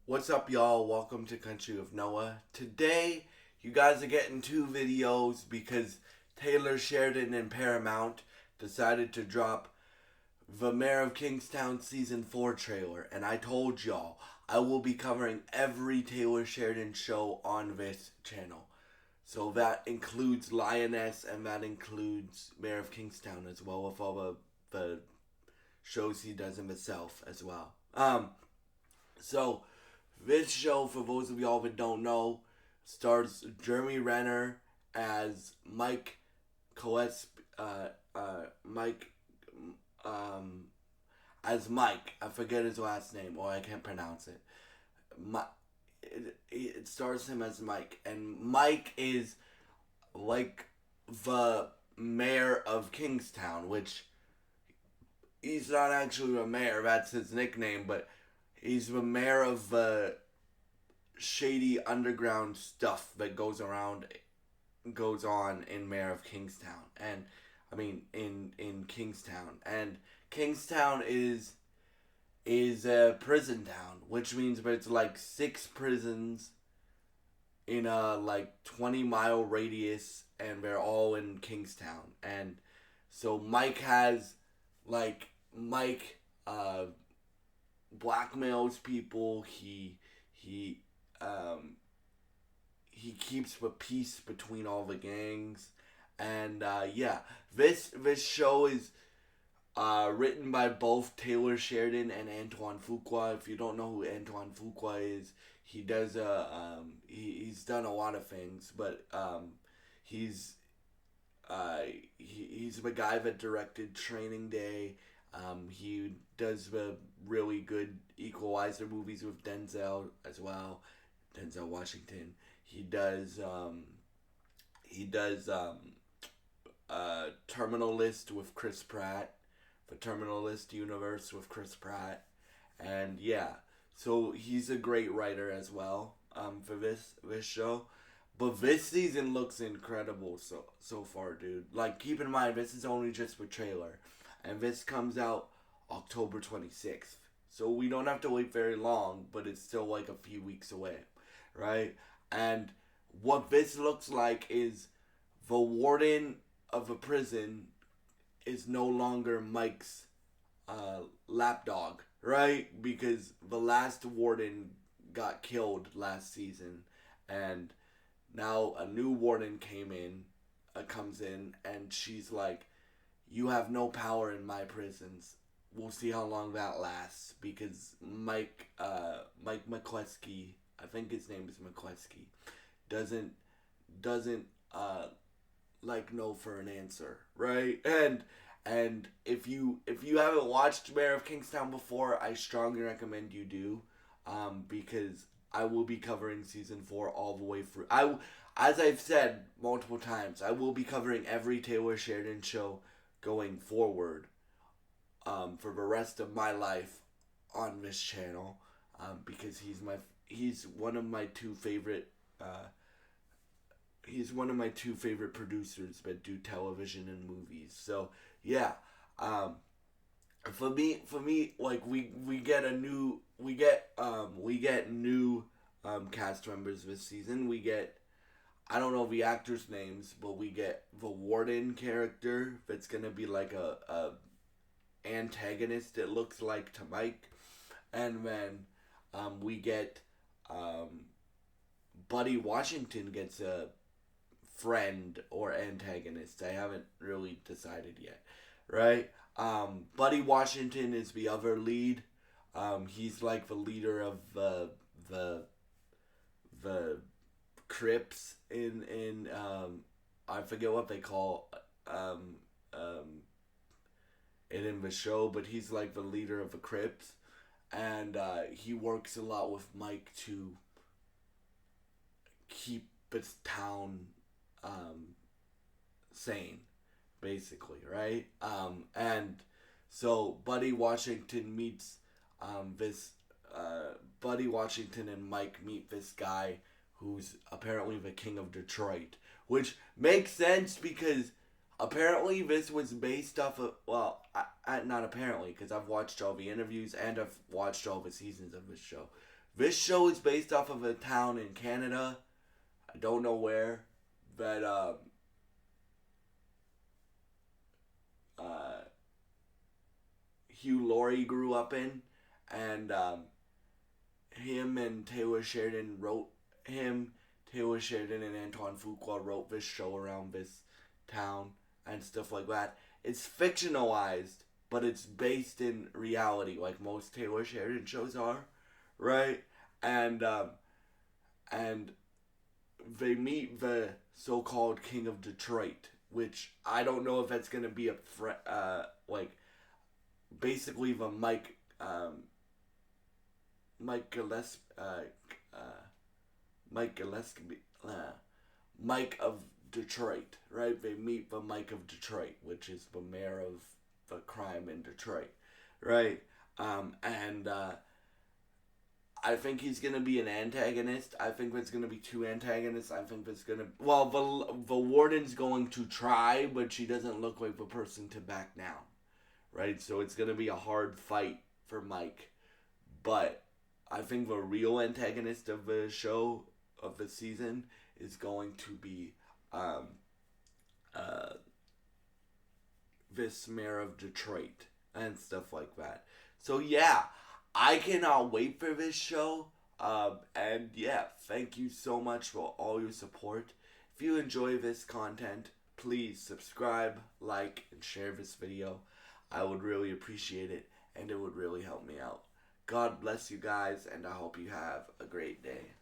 What's up, y'all? Welcome to Country of Noah. Today, you guys are getting two videos because Taylor, Sheridan, and Paramount decided to drop the Mayor of Kingstown Season 4 trailer. And I told y'all, I will be covering every Taylor Sheridan show on this channel. So that includes Lioness and that includes Mayor of Kingstown as well, with all the shows he does himself as well. So this show, for those of y'all that don't know, stars Jeremy Renner as Mike Coles, Mike, um, as Mike. I forget his last name, or I can't pronounce it. My, it stars him as Mike, and Mike is like the mayor of Kingstown, which he's not actually a mayor. That's his nickname, but he's the mayor of the shady underground stuff that goes on in Mayor of Kingstown, and I mean in Kingstown, and Kingstown is a prison town, which means there's like six prisons in a like 20-mile radius, and they're all in Kingstown, and so Mike blackmails people. He um, he keeps the peace between all the gangs, and yeah, this show is written by both Taylor Sheridan and Antoine Fuqua. If you don't know who Antoine Fuqua is, he's done a lot of things, but he's he's the guy that directed Training Day. He does the really good Equalizer movies with Denzel as well, Denzel Washington. He does Terminal List with Chris Pratt, the Terminal List universe with Chris Pratt, and yeah, so he's a great writer as well. For this show, but this season looks incredible so far, dude. Like, keep in mind, this is only just the trailer, and this comes out October 26th. So we don't have to wait very long, but it's still like a few weeks away, right? And what this looks like is the warden of a prison is no longer Mike's lapdog, right? Because the last warden got killed last season, and now a new warden comes in, and she's like, "You have no power in my prisons. We'll see how long that lasts." Because Mike McCluskey, I think his name is McCluskey, doesn't doesn't like know for an answer, right? And if you haven't watched Mayor of Kingstown before, I strongly recommend you do, because I will be covering season 4 all the way through. As I've said multiple times, I will be covering every Taylor Sheridan show going forward, for the rest of my life on this channel, because he's one of my two favorite producers that do television and movies. So yeah, um, for me, like we get new cast members this season. We get, I don't know the actors' names, but we get the warden character that's gonna be like a antagonist, it looks like, to Mike, and then we get Buddy Washington gets a friend or antagonist. I haven't really decided yet, right? Buddy Washington is the other lead. He's like the leader of the the Crips in I forget what they call it in the show, but he's like the leader of the Crips, and he works a lot with Mike to keep its town um, sane, basically, right? And so this. Buddy Washington and Mike meet this guy who's apparently the king of Detroit, which makes sense because apparently this was based off of, well, not apparently, because I've watched all the interviews and I've watched all the seasons of this show. This show is based off of a town in Canada. I don't know where, but Hugh Laurie grew up in, and him and Taylor Sheridan wrote him. Taylor Sheridan and Antoine Fuqua wrote this show around this town and stuff like that. It's fictionalized, but it's based in reality, like most Taylor Sheridan shows are, right? And they meet the so-called King of Detroit, which I don't know if that's gonna be a like basically the Mike of Detroit, right? They meet the Mike of Detroit, which is the mayor of the crime in Detroit, right? And I think he's gonna be an antagonist. I think there's gonna be two antagonists. I think there's gonna the warden's going to try, but she doesn't look like the person to back down, right? So it's gonna be a hard fight for Mike, but I think the real antagonist of the show, of the season, is going to be this mayor of Detroit and stuff like that. So yeah, I cannot wait for this show. And yeah, thank you so much for all your support. If you enjoy this content, please subscribe, like, and share this video. I would really appreciate it, and it would really help me out. God bless you guys, and I hope you have a great day.